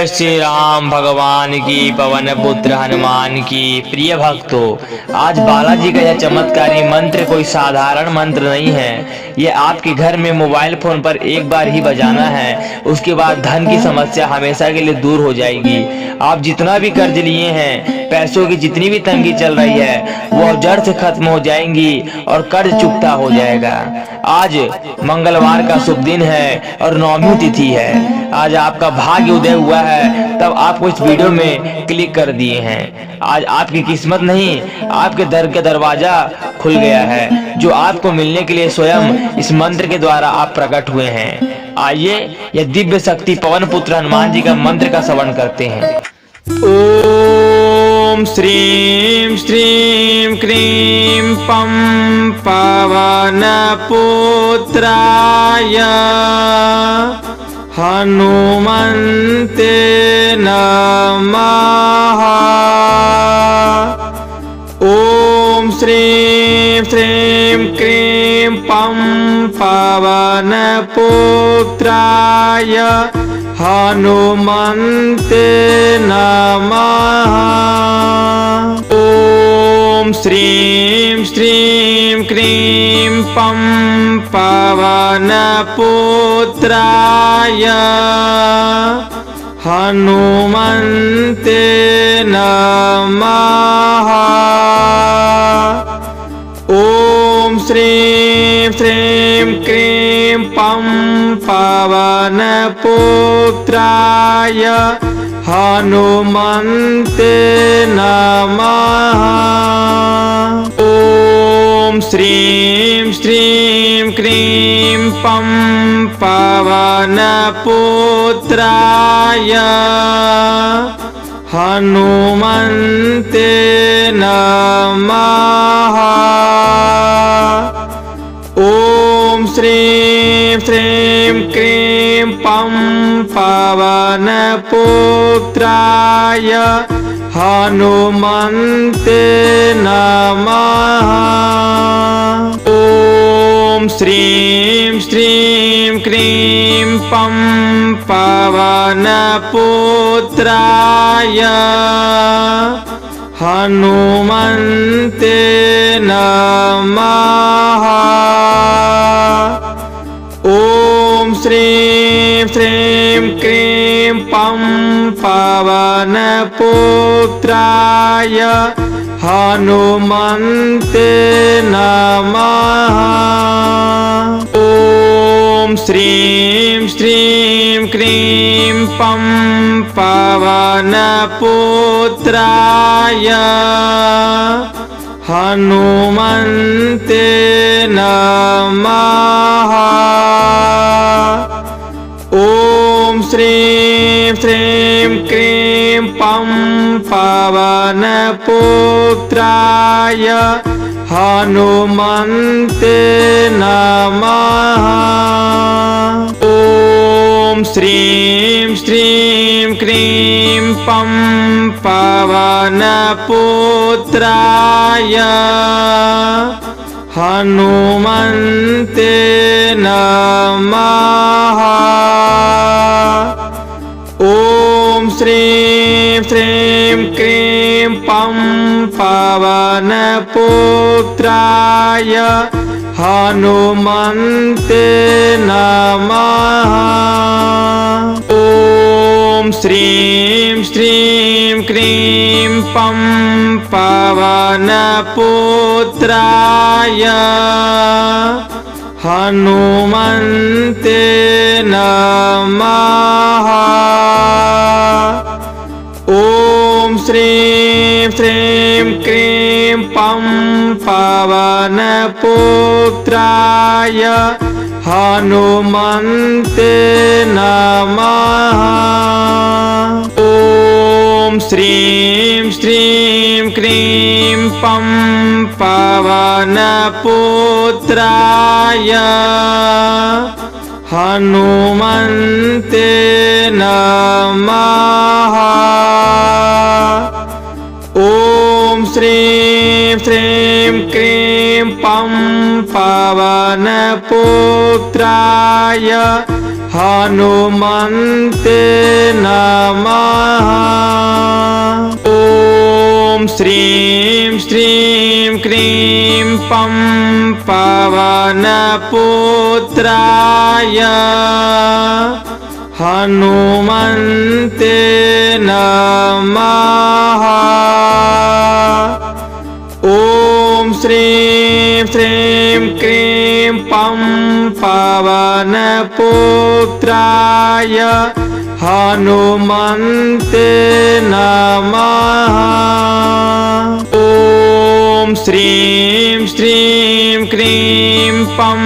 श्री राम भगवान की, पवन पुत्र हनुमान की। प्रिय भक्तों, आज बालाजी का यह चमत्कारी मंत्र कोई साधारण मंत्र नहीं है। ये आपके घर में मोबाइल फोन पर एक बार ही बजाना है, उसके बाद धन की समस्या हमेशा के लिए दूर हो जाएगी। आप जितना भी कर्ज लिए हैं, पैसों की जितनी भी तंगी चल रही है, वो जड़ से खत्म हो जाएंगी और कर्ज चुकता हो जाएगा। आज मंगलवार का शुभ दिन है और नौमी तिथि है। आज आपका भाग्य उदय हुआ है, तब आपको इस वीडियो में क्लिक कर दिए हैं। आज आपकी किस्मत नहीं, आपके दर का दरवाजा खुल गया है, जो आपको मिलने के लिए स्वयं इस मंत्र के द्वारा आप प्रकट हुए हैं। आइए यह दिव्य शक्ति पवन पुत्र हनुमान जी का मंत्र का श्रवण करते हैं। ओम श्रीं श्रीं क्रीं पं पवन पुत्राय हनुमन्ते नमः। ओम श्रीं श्रीं क्रीं पं पवन पुत्राय हनुमन्ते नमः। ओम श्रीं श्रीं क्रीं पं पवन पुत्राय हनुमन्ते नमः। ओम श्रीं श्रीं क्रीं पं पवन पुत्राय हनुमन्ते नमः। ओम श्रीं श्रीं क्रीं पं पवन पुत्राय हनुमन्ते नमः। ओम श्रीं श्रीं क्रीं पं पवन पुत्राय हनुमन्ते नमः। ओम श्रीं श्रीं क्रीं पं पवन पुत्राय हनुमन्ते नमः। ओम श्रीं श्रीं क्रीं पं पवन पुत्राय हनुमन्ते नमः। ओम श्रीं श्रीं क्रीं पं पवन पुत्राय हनुमन्ते नमः। ओम श्रीं श्रीं क्रीं पं पवन पुत्राय हनुमन्ते नमः। ओम श्रीं श्रीं क्रीं पं पवन पुत्राय हनुमन्ते नमः। ओम श्रीं श्रीं क्रीं पं पवन पुत्राय हनुमन्ते नमः। ओम श्रीं श्रीं क्रीं पं पवन पुत्राय हनुमन्ते नमः। ओम श्रीं श्रीं क्रीं पं पवन पुत्राय हनुमन्ते नमः। ओम श्रीं श्रीं क्रीं पं पवन पुत्राय हनुमन्ते नमः। ओम श्रीं श्रीं क्रीं पं पवन पुत्राय हनुमन्ते नमः। ॐ श्रीं श्रीं क्रीं पं पवनपुत्राय हनुमन्ते नमः। ॐ श्रीं श्रीं क्रीं पं पवनपुत्राय हनुमन्ते नमः। ॐ श्रीं श्रीं क्रीं पं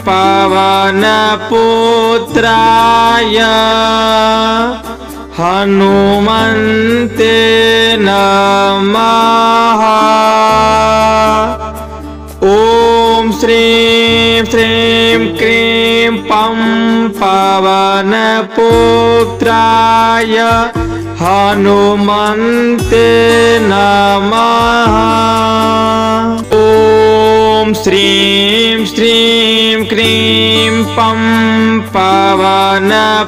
पवनपुत्राय हनुमन्ते नमः। ॐ श्रीं श्रीं क्रीं पं पवनपुत्राय हनुमन्ते नमः। ॐ श्रीं श्रीं क्रीं पं पवनपुत्राय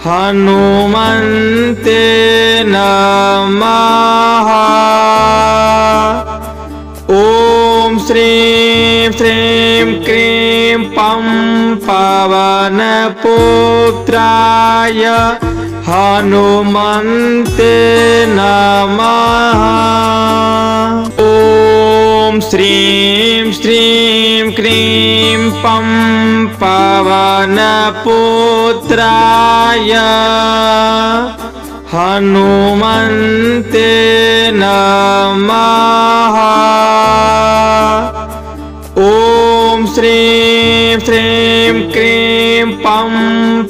हनुमन्ते नमः। ॐ श्रीं श्रीं क्रीं पं पवनपुत्राय हनुमन्ते नमः। ॐ श्रीं श्रीं क्रीं पं पवनपुत्राय हनुमन्ते नमः। ॐ श्रीं श्रीं क्रीं पं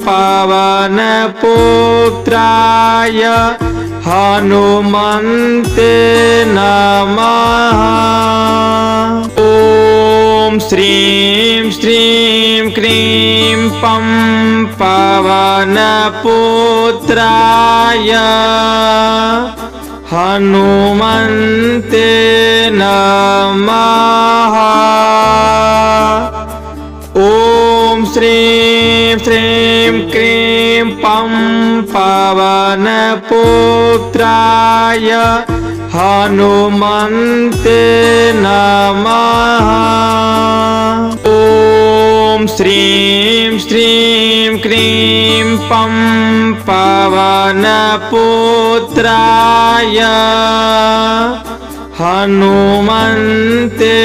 पवनपुत्राय हनुमन्ते नमः। ॐ श्रीं श्रीं क्रीं पं पवनपुत्राय हनुमन्ते नमः। ॐ श्रीं श्रीं क्रीं पं पवनपुत्राय हनुमन्ते नमः। ॐ श्रीं श्रीं क्रीं पं पवनपुत्राय हनुमन्ते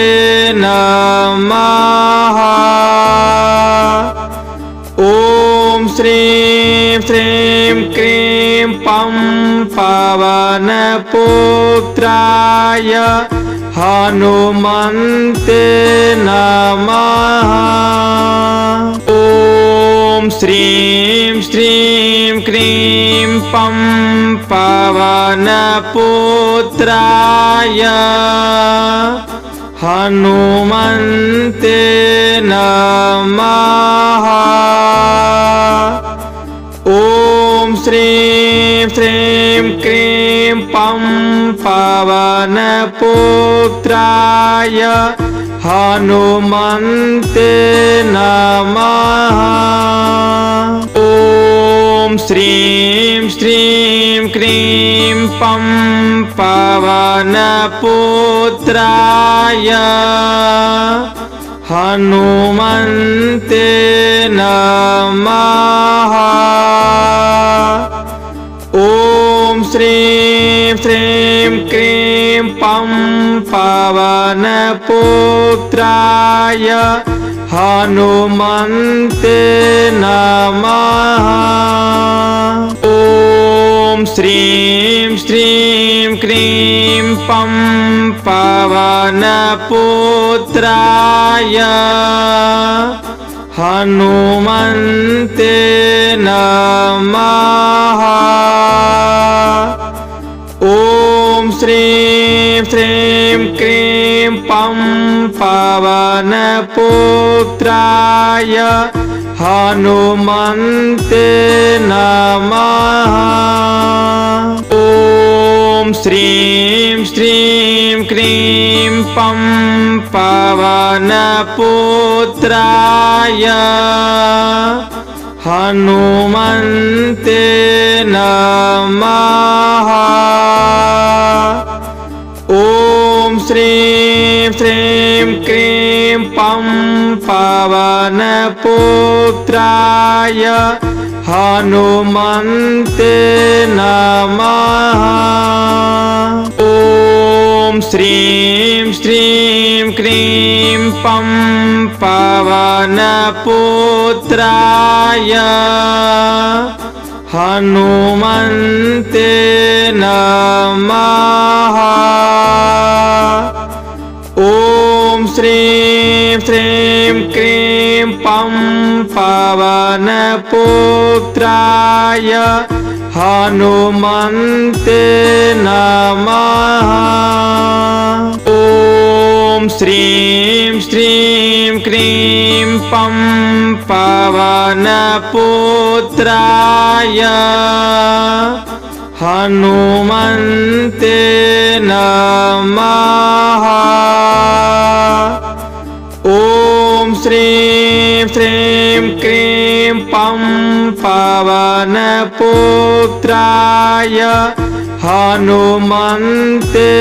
नमः। ॐ श्रीं श्रीं क्रीं पं पवनपुत्राय हनुमन्ते नमः। ॐ श्रीं श्रीं क्रीं पं पवनपुत्राय हनुमन्ते नमः। ॐ श्रीं श्रीं क्रीं पं पवनपुत्राय हनुमन्ते नमः। ॐ श्रीं श्रीं क्रीं पं पवनपुत्राय हनुमन्ते नमः। ॐ श्रीं श्रीं क्रीं पं पवनपुत्राय हनुमन्ते नमः। ॐ श्रीं श्रीं क्रीं पं पवनपुत्राय हनुमन्ते नमः। ॐ श्रीं श्रीं क्रीं पं पवनपुत्राय हनुमन्ते नमः। ॐ श्रीं श्रीं क्रीं पं पवनपुत्राय हनुमन्ते नमः। ॐ श्रीं श्रीं क्रीं पं पवनपुत्राय हनुमन्ते नमः। ॐ श्रीं श्रीं क्रीं पं पवनपुत्राय हनुमन्ते नमः। ॐ श्रीं श्रीं क्रीं पं पवनपुत्राय हनुमन्ते नमः। ॐ श्रीं श्रीं क्रीं पं पवनपुत्राय हनुमन्ते नमः। ॐ श्रीं श्रीं क्रीं पं पवनपुत्राय हनुमन्ते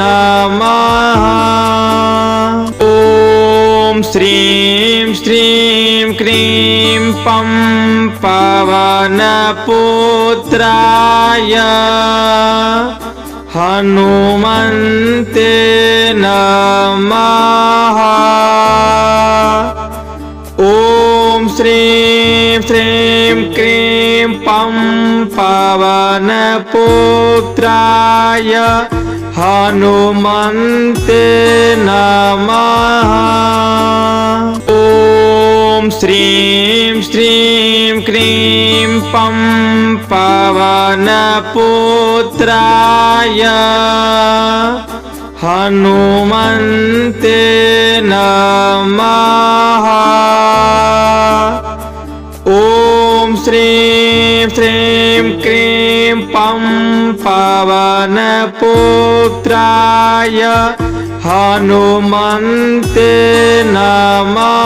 नमः। ॐ श्रीं श्रीं क्रीं पं पवनपुत्राय हनुमन्ते नमः। ॐ श्रीं श्रीं क्रीं पं पवनपुत्राय हनुमन्ते नमः। ॐ श्रीं श्रीं क्रीं पं पवनपुत्राय हनुमन्ते नमः। ॐ श्रीं श्रीं क्रीं पं पवनपुत्राय हनुमन्ते नमः।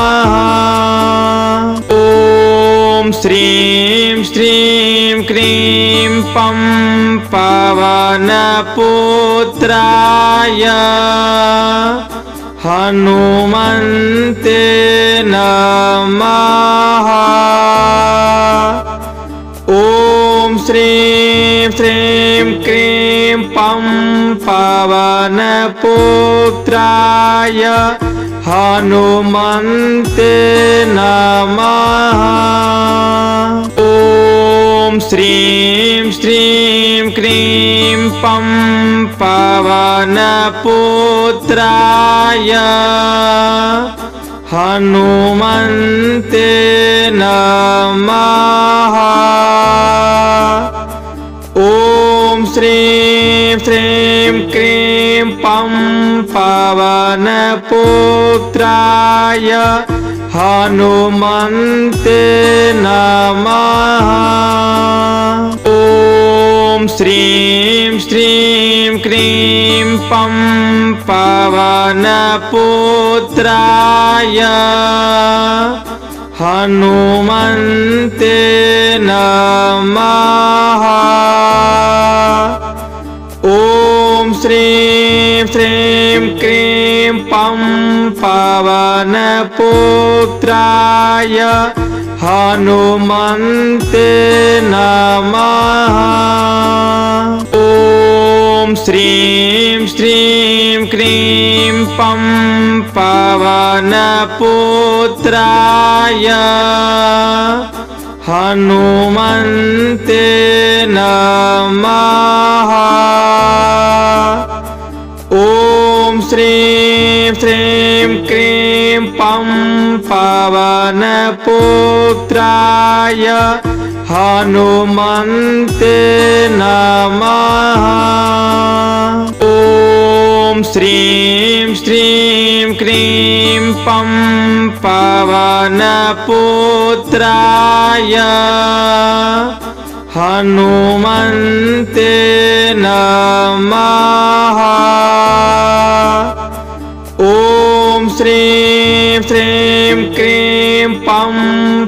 ॐ श्रीं श्रीं क्रीं पं पवनपुत्राय हनुमन्ते नमः। ॐ श्रीं श्रीं क्रीं पं पवनपुत्राय हनुमन्ते नमः। ॐ श्रीं श्रीं क्रीं पं पवनपुत्राय हनुमन्ते नमः। ॐ श्रीं श्रीं क्रीं पं पवनपुत्राय हनुमन्ते नमः। ॐ श्रीं श्रीं क्रीं पं पवनपुत्राय हनुमन्ते नमः। ॐ श्रीं श्रीं क्रीं पं पवनपुत्राय हनुमन्ते नमः। ॐ श्रीं श्रीं क्रीं पं पवनपुत्राय हनुमन्ते नमः। ॐ श्रीं श्रीं क्रीं पं पवनपुत्राय हनुमन्ते नमः। ॐ श्रीं श्रीं क्रीं पं पवनपुत्राय हनुमन्ते नमः। श्रीं श्रीं क्रीं पं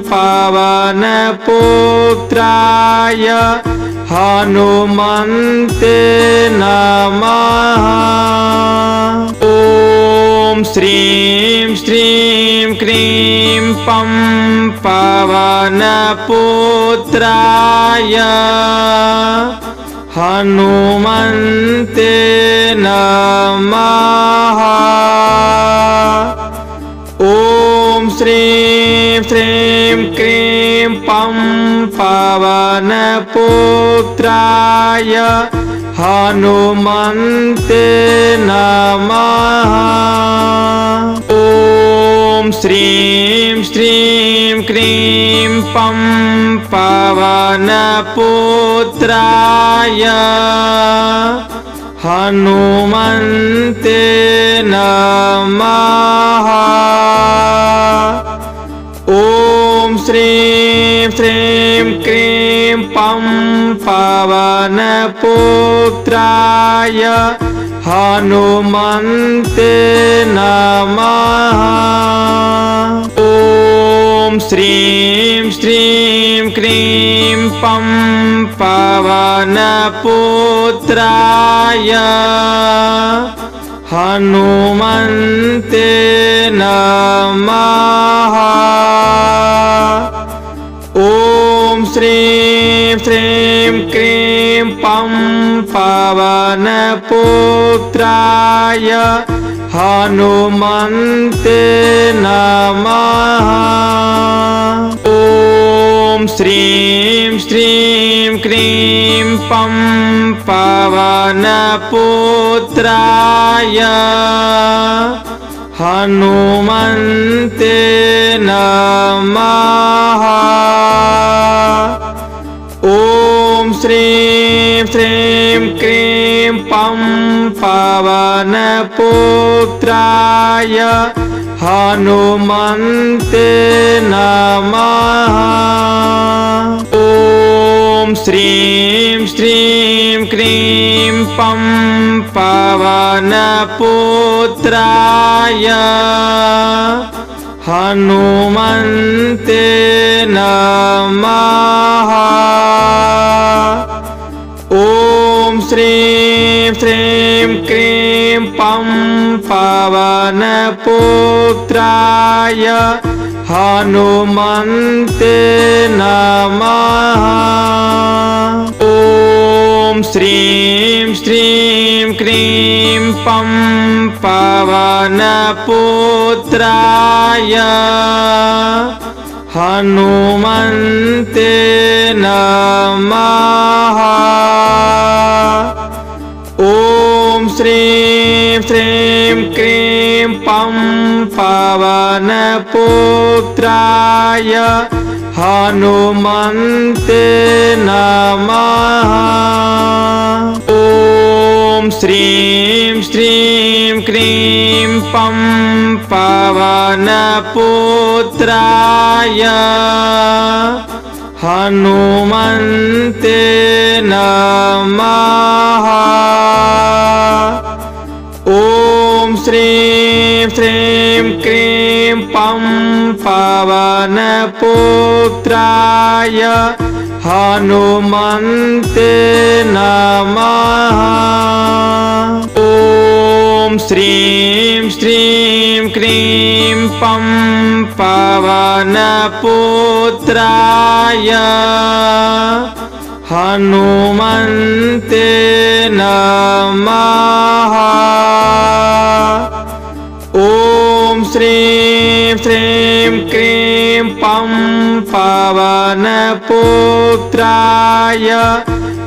पवनपुत्राय हनुमन्ते नमः। ॐ श्रीं श्रीं क्रीं पं पवनपुत्राय हनुमन्ते नमः। ॐ श्रीं श्रीं क्रीं पं पवनपुत्राय हनुमन्ते नमः। ॐ श्रीं श्रीं क्रीं पं पवनपुत्राय हनुमन्ते नमः। ॐ श्रीं श्रीं क्रीं पं पवनपुत्राय हनुमन्ते नमः। ॐ श्रीं श्रीं क्रीं पं पवनपुत्राय हनुमन्ते नमः। ॐ श्रीं श्रीं क्रीं पं पवनपुत्राय हनुमन्ते नमः। ॐ श्रीं श्रीं क्रीं पं पवनपुत्राय हनुमन्ते नमः। ॐ श्रीं श्रीं क्रीं पं पवनपुत्राय हनुमन्ते नमः। ॐ श्रीं श्रीं क्रीं पं पवनपुत्राय हनुमन्ते नमः। ॐ श्रीं श्रीं क्रीं पं पवनपुत्राय हनुमन्ते नमः। ॐ श्रीं श्रीं क्रीं पं पवनपुत्राय हनुमन्ते नमः। ॐ श्रीं श्रीं क्रीं पं पवनपुत्राय हनुमन्ते नमः। ॐ श्रीं श्रीं क्रीं पं पवनपुत्राय हनुमन्ते नमः। ॐ श्रीं श्रीं क्रीं पं पवनपुत्राय हनुमन्ते नमः। ॐ श्रीं श्रीं क्रीं पं पवनपुत्राय हनुमन्ते नमः। ॐ श्रीं श्रीं क्रीं पं पवनपुत्राय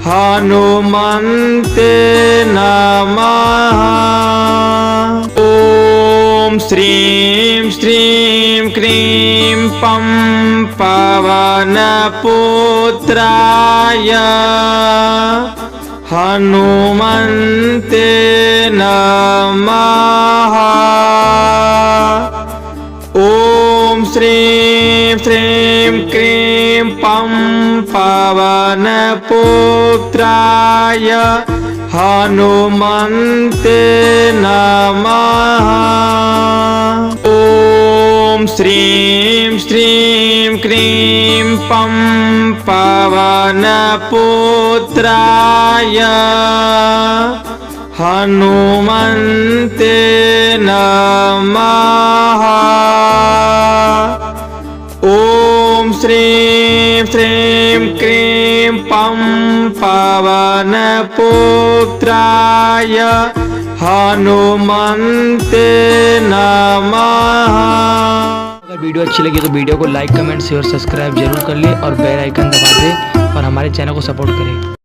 हनुमन्ते नमः। ॐ श्रीं श्रीं क्रीं पं पवनपुत्राय हनुमन्ते नमः। ॐ श्रीं श्रीं क्रीं पं पवनपुत्राय हनुमन्ते नमः। पवनपुत्राय हनुमन्ते नमः। ॐ श्रीं श्रीं क्रीं पं पवनपुत्राय हनुमन्ते नमः। अगर वीडियो अच्छी लगी तो वीडियो को लाइक कमेंट शेयर सब्सक्राइब जरूर कर ले और बेल आइकन दबा दे और हमारे चैनल को सपोर्ट करें।